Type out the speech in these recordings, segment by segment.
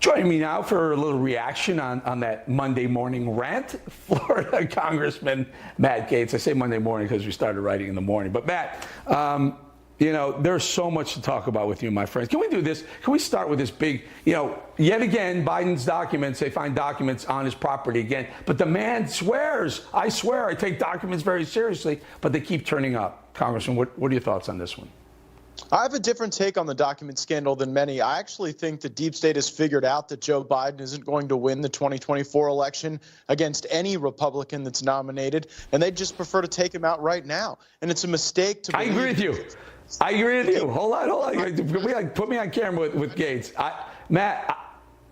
Joining me now for a little reaction on that Monday morning rant, Florida Congressman Matt Gaetz. I say Monday morning because we started writing in the morning. But Matt, you know, there's so much to talk about with you, my friends. Can we do this? Can we start with this big, you know, yet again, Biden's documents, they find documents on his property again. But the man swears, I swear, I take documents very seriously, but they keep turning up. Congressman, what are your thoughts on this one? I have a different take on the document scandal than many. I actually think the deep state has figured out that Joe Biden isn't going to win the 2024 election against any Republican that's nominated, and they just prefer to take him out right now. And it's a mistake to believe. I agree with you. I agree with you. Hold on. Put me on camera with Gaetz. Matt,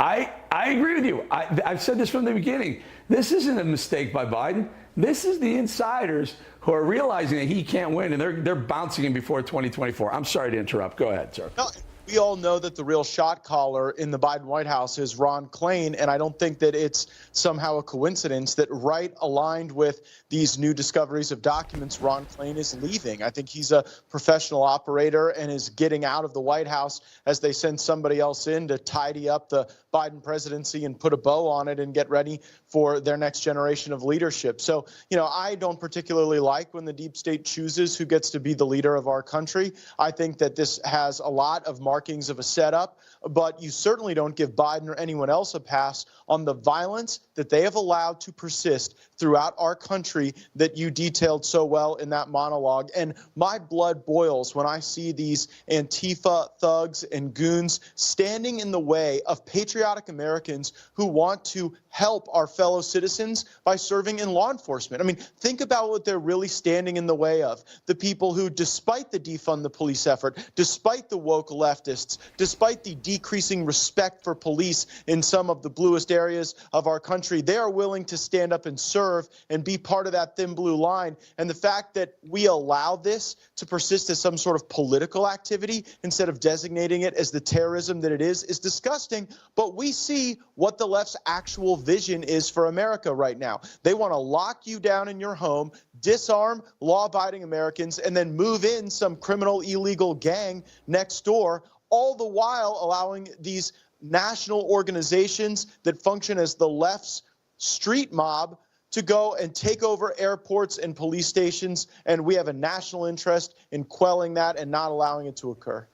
I agree with you. I've said this from the beginning. This isn't a mistake by Biden. This is the insiders who are realizing that he can't win, and they're bouncing him before 2024. I'm sorry to interrupt. Go ahead, sir. No, we all know that the real shot caller in the Biden White House is Ron Klain, and I don't think that it's somehow a coincidence that right aligned with these new discoveries of documents, Ron Klain is leaving. I think he's a professional operator and is getting out of the White House as they send somebody else in to tidy up the Biden presidency and put a bow on it and get ready for their next generation of leadership. So, you know, I don't particularly like when the deep state chooses who gets to be the leader of our country. I think that this has a lot of markings of a setup, but you certainly don't give Biden or anyone else a pass on the violence that they have allowed to persist throughout our country that you detailed so well in that monologue. And my blood boils when I see these Antifa thugs and goons standing in the way of patriotic Americans who want to help our fellow citizens by serving in law enforcement. I mean, think about what they're really standing in the way of. The people who, despite the defund the police effort, despite the woke leftists, despite the decreasing respect for police in some of the bluest areas of our country, they are willing to stand up and serve and be part of that thin blue line. And the fact that we allow this to persist as some sort of political activity instead of designating it as the terrorism that it is disgusting. But we see what the left's actual vision is for America right now. They want to lock you down in your home, disarm law-abiding Americans, and then move in some criminal illegal gang next door, all the while allowing these national organizations that function as the left's street mob to go and take over airports and police stations. And we have a national interest in quelling that and not allowing it to occur.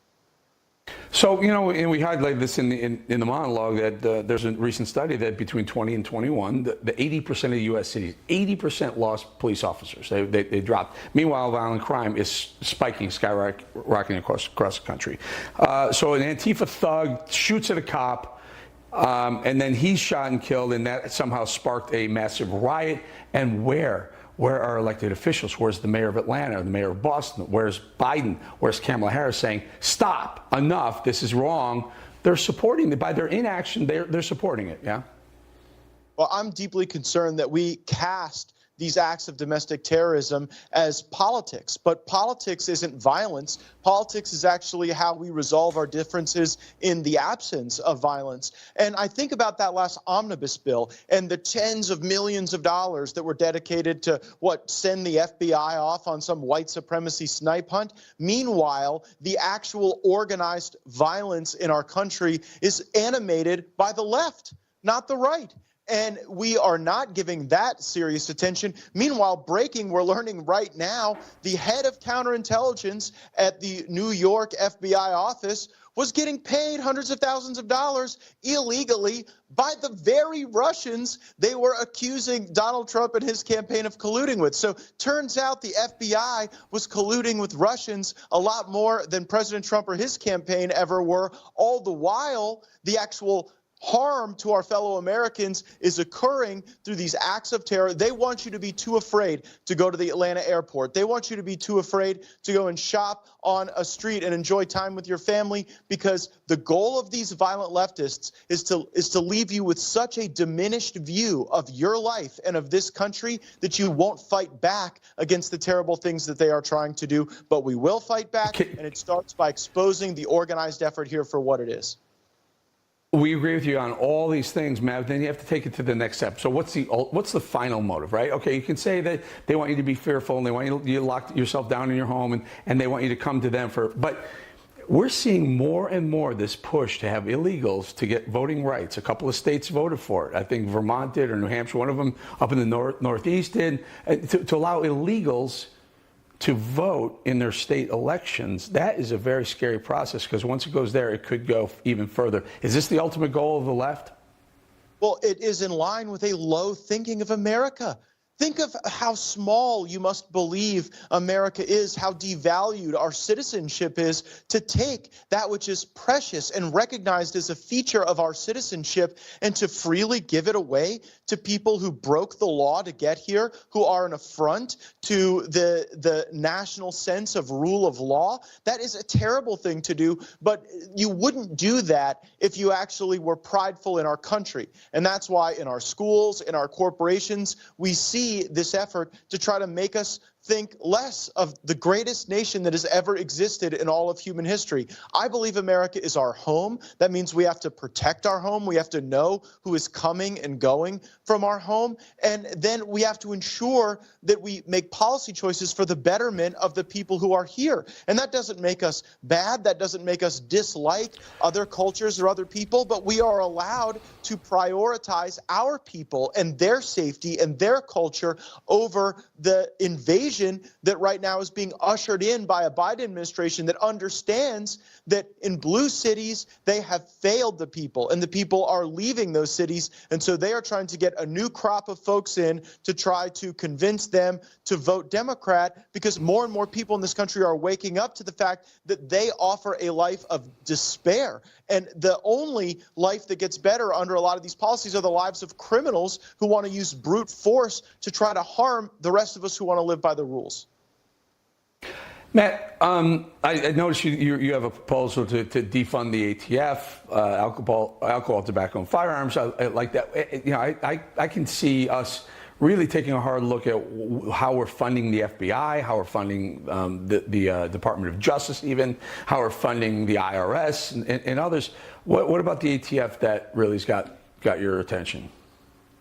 So, you know, and we highlighted this in the monologue that there's a recent study that between 20 and 21, the 80% of the U.S. cities, 80% lost police officers. They dropped. Meanwhile, violent crime is spiking, skyrocketing across the country. So an Antifa thug shoots at a cop, and then he's shot and killed, and that somehow sparked a massive riot. And where are elected officials? Where's the mayor of Atlanta, the mayor of Boston? Where's Biden? Where's Kamala Harris saying, stop, enough, this is wrong? They're supporting it. By their inaction, they're supporting it, yeah? Well, I'm deeply concerned that we cast these acts of domestic terrorism as politics. But politics isn't violence. Politics is actually how we resolve our differences in the absence of violence. And I think about that last omnibus bill and the tens of millions of dollars that were dedicated to send the FBI off on some white supremacy snipe hunt. Meanwhile, the actual organized violence in our country is animated by the left, not the right. And we are not giving that serious attention. Meanwhile, we're learning right now, the head of counterintelligence at the New York FBI office was getting paid hundreds of thousands of dollars illegally by the very Russians they were accusing Donald Trump and his campaign of colluding with. So turns out the FBI was colluding with Russians a lot more than President Trump or his campaign ever were, all the while the actual harm to our fellow Americans is occurring through these acts of terror. They want you to be too afraid to go to the Atlanta airport. They want you to be too afraid to go and shop on a street and enjoy time with your family, because the goal of these violent leftists is to leave you with such a diminished view of your life and of this country that you won't fight back against the terrible things that they are trying to do. But we will fight back, and it starts by exposing the organized effort here for what it is. We agree with you on all these things, Matt. Then you have to take it to the next step. So what's the final motive, right? Okay, you can say that they want you to be fearful and they want you to lock yourself down in your home and they want you to come to them for. But we're seeing more and more this push to have illegals to get voting rights. A couple of states voted for it. I think Vermont did, or New Hampshire, one of them up in the Northeast did, to allow illegals to vote in their state elections. That is a very scary process, because once it goes there, it could go even further. Is this the ultimate goal of the left? Well, it is in line with a low thinking of America. Think of how small you must believe America is, how devalued our citizenship is, to take that which is precious and recognized as a feature of our citizenship and to freely give it away to people who broke the law to get here, who are an affront to the national sense of rule of law. That is a terrible thing to do, but you wouldn't do that if you actually were prideful in our country. And that's why in our schools, in our corporations, we see this effort to try to make us think less of the greatest nation that has ever existed in all of human history. I believe America is our home. That means we have to protect our home. We have to know who is coming and going from our home. And then we have to ensure that we make policy choices for the betterment of the people who are here. And that doesn't make us bad. That doesn't make us dislike other cultures or other people, but we are allowed to prioritize our people and their safety and their culture over the invasion that right now is being ushered in by a Biden administration that understands that in blue cities, they have failed the people, and the people are leaving those cities. And so they are trying to get a new crop of folks in to try to convince them to vote Democrat, because more and more people in this country are waking up to the fact that they offer a life of despair. And the only life that gets better under a lot of these policies are the lives of criminals who want to use brute force to try to harm the rest of us who want to live by the rules. Matt, I noticed you have a proposal to defund the ATF, alcohol, tobacco, and firearms. I like that. You know, I can see us really taking a hard look at how we're funding the FBI, how we're funding the Department of Justice, even how we're funding the IRS and others. What about the ATF that really's got your attention?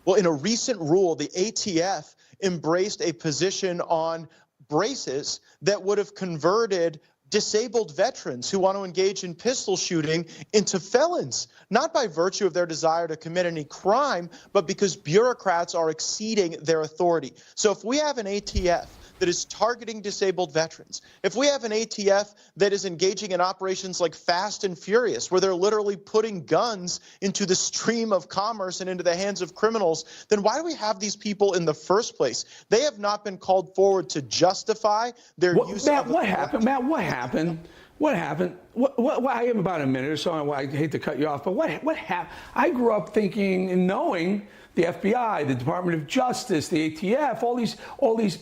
Well, in a recent rule, the ATF embraced a position on braces that would have converted disabled veterans who want to engage in pistol shooting into felons, not by virtue of their desire to commit any crime, but because bureaucrats are exceeding their authority. So if we have an ATF that is targeting disabled veterans, if we have an ATF that is engaging in operations like Fast and Furious, where they're literally putting guns into the stream of commerce and into the hands of criminals, then why do we have these people in the first place? They have not been called forward to justify their use Matt, of what happened? Matt, what happened? What happened? I have about a minute or so. I hate to cut you off, but what happened? I grew up thinking and knowing the FBI, the Department of Justice, the ATF, all these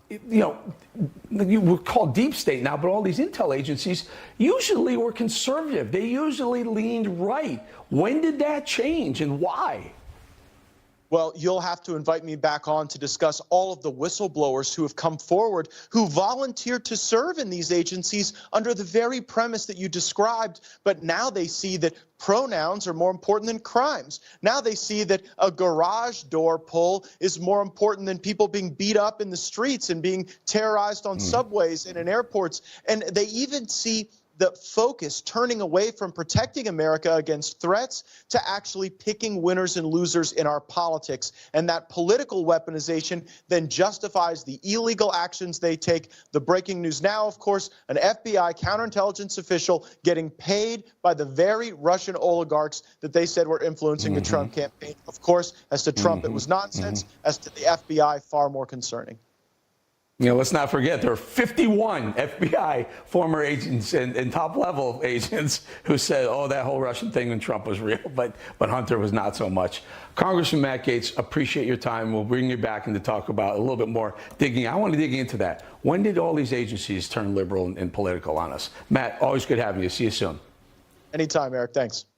you know, you would call deep state now, but all these intel agencies usually were conservative. They usually leaned right. When did that change and why? Well, you'll have to invite me back on to discuss all of the whistleblowers who have come forward, who volunteered to serve in these agencies under the very premise that you described. But now they see that pronouns are more important than crimes. Now they see that a garage door pull is more important than people being beat up in the streets and being terrorized on subways and in airports. And they even see the focus turning away from protecting America against threats to actually picking winners and losers in our politics. And that political weaponization then justifies the illegal actions they take. The breaking news now, of course, an FBI counterintelligence official getting paid by the very Russian oligarchs that they said were influencing the Trump campaign. Of course, as to Trump, it was nonsense. As to the FBI, far more concerning. You know, let's not forget there are 51 FBI former agents and top-level agents who said, "Oh, that whole Russian thing when Trump was real," but Hunter was not so much. Congressman Matt Gaetz, appreciate your time. We'll bring you back in to talk about a little bit more digging. I want to dig into that. When did all these agencies turn liberal and political on us? Matt, always good having you. See you soon. Anytime, Eric. Thanks.